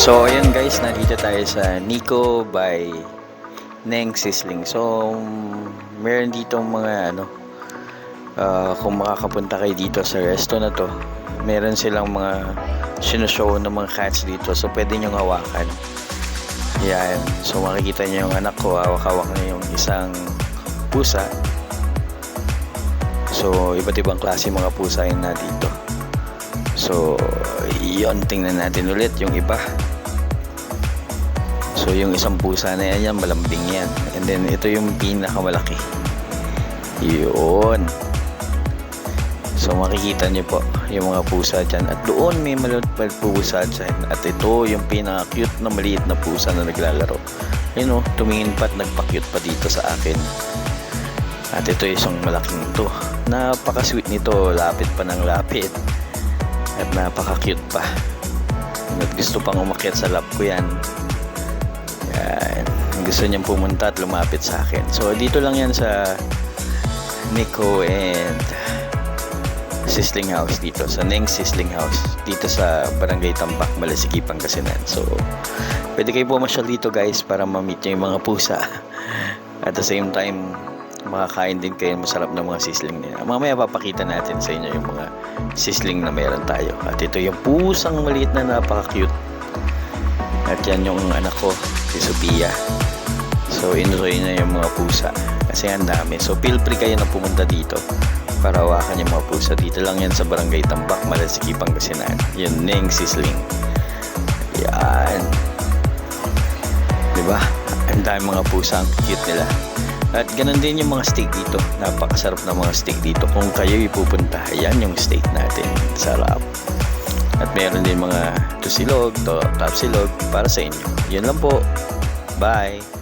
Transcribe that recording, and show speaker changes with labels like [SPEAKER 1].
[SPEAKER 1] So ayun guys, nandito tayo sa Nico by Neng Sisling. So meron dito mga kung makakapunta kayo dito sa resto na to, meron silang mga sinushow ng mga cats dito, so pwede nyo hawakan. Yan, so makikita nyo yung anak ko, hawak-hawak na yung isang pusa. So iba't ibang klase mga pusa yun na dito. So yun, tingnan natin ulit yung iba. So yung isang pusa na yan, malambing yan. And then ito yung pinakamalaki. Yun. So makikita nyo po yung mga pusa dyan. At doon may maliit pa pusa dyan. At ito yung pinaka-cute na maliit na pusa na naglalaro. Yun o, tumingin pa at nagpa-cute pa dito sa akin. At ito yung isang malaking ito. Napaka-sweet nito. Lapit pa ng lapit. At napaka-cute pa. At gusto pang umakyat sa lap ko yan. Yan. Gusto niyang pumunta at lumapit sa akin. So dito lang yan sa Nico and Sisling House, dito sa Neng Sisling House, dito sa Barangay Tambak, Malasiki, Pangasinan. So pwede kayo pumasyal dito guys para ma-meet nyo yung mga pusa. At the same time makakain din kayo masarap ng mga sisling nila. Mamaya papakita natin sa inyo yung mga sisling na meron tayo. At ito yung pusang maliit na napaka-cute. At yan yung anak ko, si Sophia. So enjoy na yung mga pusa kasi ang dami. So feel free kayo na pumunta dito para hawakan yung mga pusa. Dito lang yan sa Barangay Tambak, Malasiki, Pangasinan. Yun, Neng Sisling. Yan. Diba? Ang dami mga pusa, ang cute nila. At ganun din yung mga steak dito. Napakasarap na mga steak dito. Kung kayo ipupunta, yan yung steak natin. Sarap. At meron din mga tusilog, top silog para sa inyo. Yun lang po. Bye!